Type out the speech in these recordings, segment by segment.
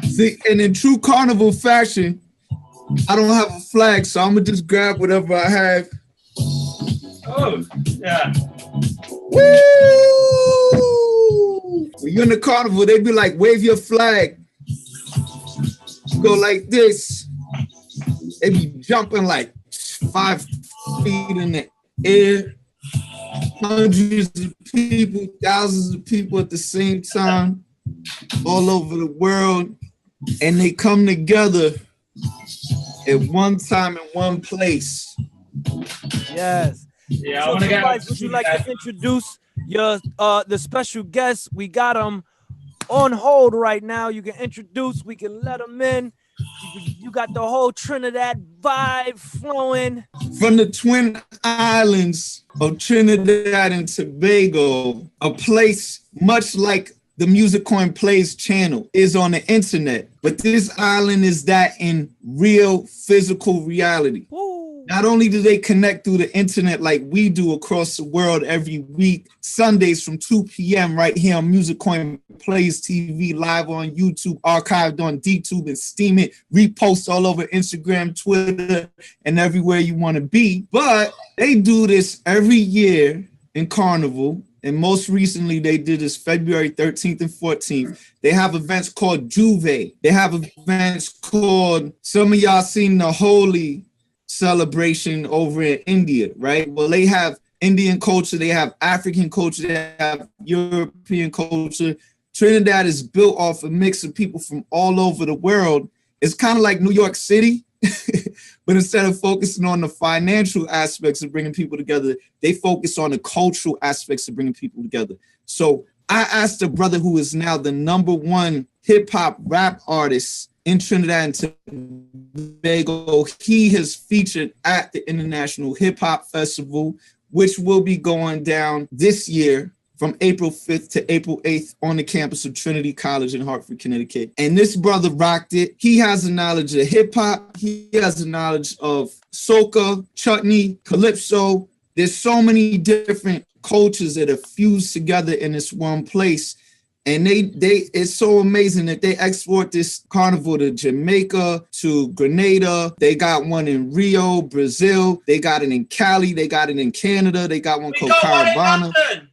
See, and in true carnival fashion, I don't have a flag, so I'm gonna just grab whatever I have. Oh, yeah. Woo! When you're in the carnival, they be like, wave your flag. Go like this. They be jumping like 5 feet in the air. Hundreds of people, thousands of people at the same time, all over the world. And they come together at one time in one place. Yes. Yeah, So would you like to introduce your the special guest? We got him on hold right now. You can introduce, we can let him in. You got the whole Trinidad vibe flowing. From the Twin Islands of Trinidad and Tobago, a place much like the Musicoin Plays channel is on the internet, but this island is that in real physical reality. Woo. Not only do they connect through the internet like we do across the world every week, Sundays from 2 p.m. right here on Musicoin Plays TV, live on YouTube, archived on DTube and Steemit, repost all over Instagram, Twitter, and everywhere you want to be. But they do this every year in Carnival. And most recently, they did this February 13th and 14th. They have events called Juve. They have events called, some of y'all seen the Holy celebration over in India, right? Well, they have Indian culture, they have African culture, they have European culture. Trinidad is built off a mix of people from all over the world. It's kind of like New York City, but instead of focusing on the financial aspects of bringing people together, they focus on the cultural aspects of bringing people together. So I asked a brother who is now the #1 hip hop rap artist in Trinidad and Tobago. He has featured at the International Hip Hop Festival, which will be going down this year from April 5th to April 8th on the campus of Trinity College in Hartford, Connecticut. And this brother rocked it. He has a knowledge of hip hop. He has a knowledge of soca, chutney, calypso. There's so many different cultures that are fused together in this one place. And they it's so amazing that they export this carnival to Jamaica, to Grenada. They got one in Rio, Brazil. They got it in Cali. They got it in Canada. They got one called Caravana.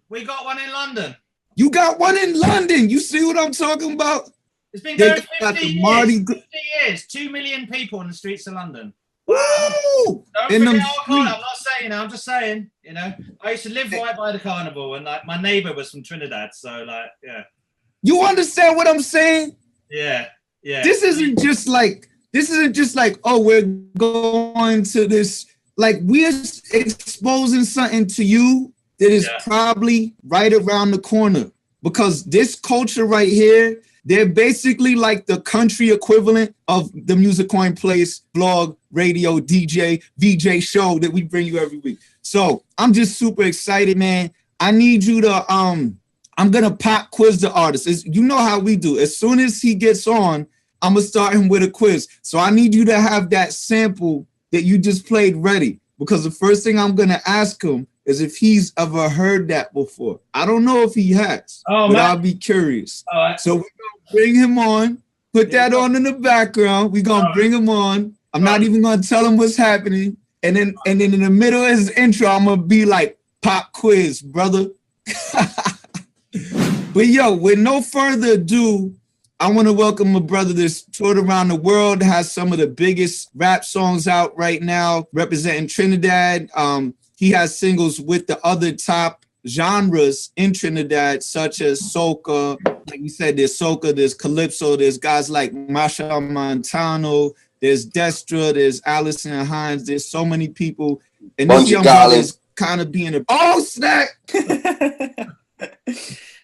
We got one in London. You got one in London. You see what I'm talking about? It's been going 50 years. 50 years. 2 million people on the streets of London. Woo! Don't forget our carnival. I'm not saying, I'm just saying, you know, I used to live right by the carnival, and like my neighbor was from Trinidad, so like, yeah. You understand what I'm saying? Yeah, yeah. This isn't just like, oh, we're going to this, like we're exposing something to you that is probably right around the corner, because this culture right here, they're basically like the country equivalent of the Musicoin Plays blog, radio, DJ, VJ show that we bring you every week. So I'm just super excited, man. I need you to, I'm gonna pop quiz the artist. You know how we do. As soon as he gets on, I'm gonna start him with a quiz. So I need you to have that sample that you just played ready, because the first thing I'm gonna ask him is if he's ever heard that before. I don't know if he has, but I'll be curious. So we're gonna bring him on, put that on in the background. We're gonna bring him on. I'm not even gonna tell him what's happening. And then in the middle of his intro, I'm gonna be like, pop quiz, brother. But yo, with no further ado, I want to welcome a brother that's toured around the world, has some of the biggest rap songs out right now, representing Trinidad. He has singles with the other top genres in Trinidad, such as soca. Like we said, there's soca, there's calypso, there's guys like Masha Montano, there's Destra, there's Allison Hines, there's so many people. And this young brother is kind of being oh, snap!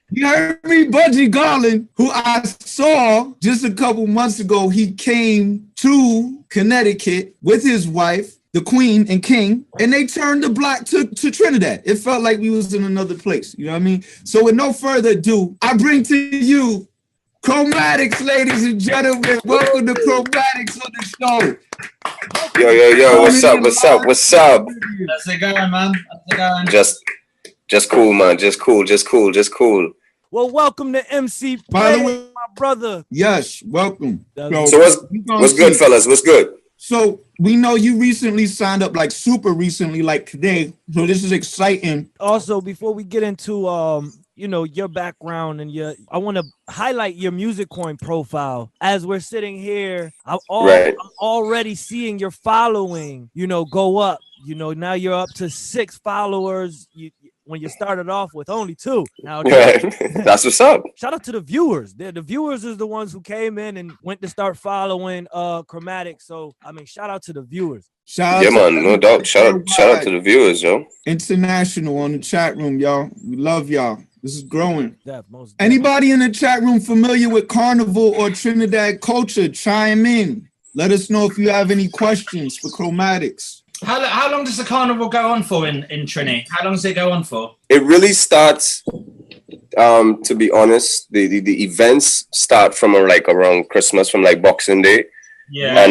You heard me, Budgie Garland, who I saw just a couple months ago. He came to Connecticut with his wife, the Queen and King, and they turned the block to Trinidad. It felt like we was in another place, you know what I mean? So with no further ado, I bring to you Chromatics, ladies and gentlemen. Welcome to Chromatics on the show. Yo, what's up? How's it going, man? How's it going? Just cool, man. Just cool. Well, welcome to MC By the Plays, way, my brother. Yes, welcome. So what's good, fellas? What's good? So we know you recently signed up, like super recently, like today. So this is exciting. Also, before we get into your background and I want to highlight your Musicoin profile. As we're sitting here, I'm already seeing your following, go up. Now you're up to 6 followers. When you started off with only 2. Now, that's what's up. Shout out to the viewers. The viewers is the ones who came in and went to start following Chromatics. So I mean, shout out to the viewers. No doubt. Shout out to the viewers, yo. International on the chat room, y'all. We love y'all. This is growing. Most Anybody in the chat room familiar with Carnival or Trinidad culture? Chime in. Let us know if you have any questions for Chromatics. How long does the carnival go on for in Trini? How long does it go on for? It really starts, to be honest, the events start from around Christmas, from like Boxing Day. Yeah.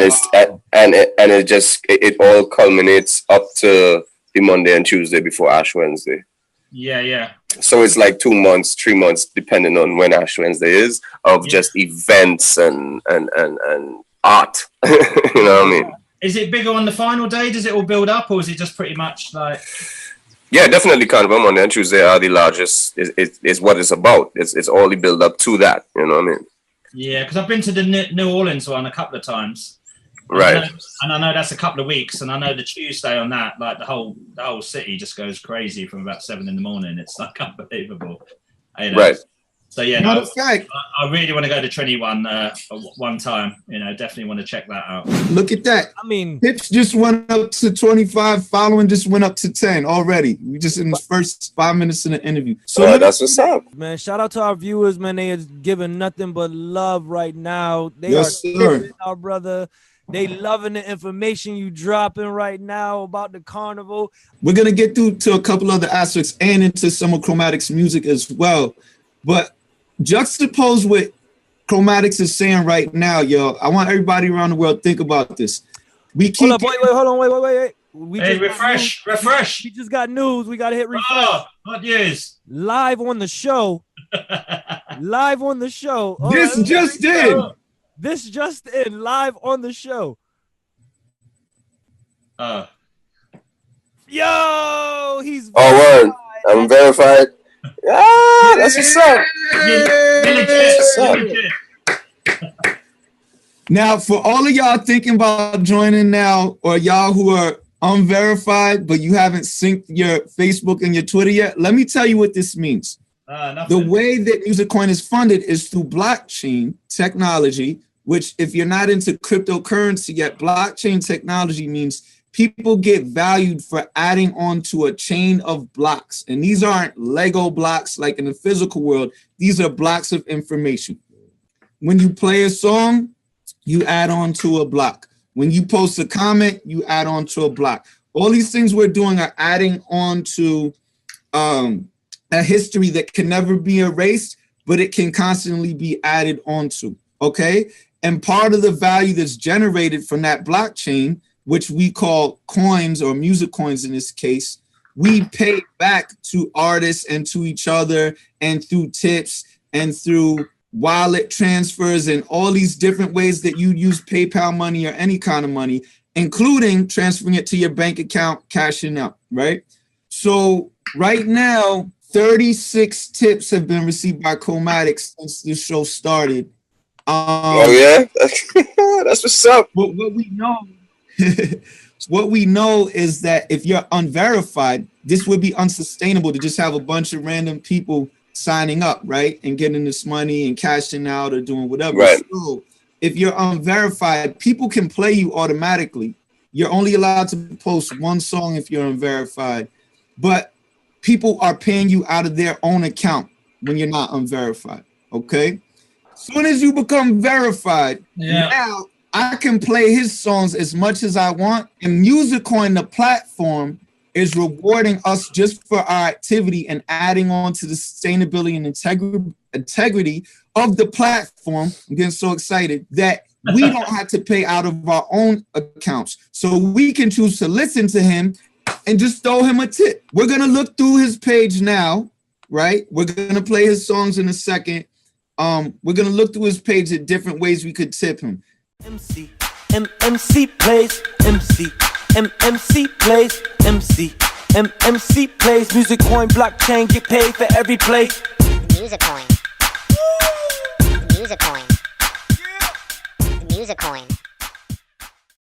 And it all culminates up to the Monday and Tuesday before Ash Wednesday. Yeah. So it's like 2 months, 3 months, depending on when Ash Wednesday is, of just events and art. You know what I mean? Is it bigger on the final day? Does it all build up, or is it just pretty much like? Yeah, definitely. Carnival Monday and Tuesday are the largest. Is what it's about. It's all the build up to that. You know what I mean? Yeah, because I've been to the New Orleans one a couple of times. Right. And I know that's a couple of weeks, and I know the Tuesday on that, like the whole city just goes crazy from about 7 in the morning. It's like unbelievable. Right. So yeah, Matter of fact, I really want to go to Trini one time. Definitely want to check that out. Look at that. I mean, Tips just went up to 25. Following just went up to 10 already. We just in the first 5 minutes in the interview. So that's what's up, man. Shout out to our viewers, man. They is giving nothing but love right now. They Yes, are sir. our brother. They loving the information you dropping right now about the carnival. We're gonna get through to a couple other aspects and into some of Chromatics' music as well. But juxtapose what Chromatics is saying right now, yo. I want everybody around the world to think about this. We keep Hold on, wait. Refresh. We just got news. We gotta hit refresh. Oh, what news? Live on the show. Oh, This just in. This just in, live on the show. Yo, he's word. I'm verified. Yeah, that's what's up. Now, for all of y'all thinking about joining now, or y'all who are unverified, but you haven't synced your Facebook and your Twitter yet, let me tell you what this means. The way that Musicoin is funded is through blockchain technology, which if you're not into cryptocurrency yet, blockchain technology means people get valued for adding on to a chain of blocks. And these aren't Lego blocks like in the physical world. These are blocks of information. When you play a song, you add on to a block. When you post a comment, you add on to a block. All these things we're doing are adding on to a history that can never be erased, but it can constantly be added onto, okay? And part of the value that's generated from that blockchain, which we call coins or music coins in this case, we pay back to artists and to each other and through tips and through wallet transfers and all these different ways that you use PayPal money or any kind of money, including transferring it to your bank account, cashing out, right? So right now, 36 tips have been received by Chromatics since this show started. Oh yeah, that's what's up. But what we know, what we know is that if you're unverified, this would be unsustainable to just have a bunch of random people signing up, right, and getting this money and cashing out or doing whatever. Right. So if you're unverified, people can play you automatically. You're only allowed to post one song if you're unverified, but people are paying you out of their own account when you're not unverified, okay? As soon as you become verified, now I can play his songs as much as I want, and Musicoin, the platform, is rewarding us just for our activity and adding on to the sustainability and integrity of the platform, I'm getting so excited, that we don't have to pay out of our own accounts. So we can choose to listen to him and just throw him a tip. We're going to look through his page now, right? We're going to play his songs in a second. We're going to look through his page at different ways we could tip him. MC plays, MC plays, MC plays, Musicoin blockchain, get paid for every play. Musicoin. Musicoin. Musicoin.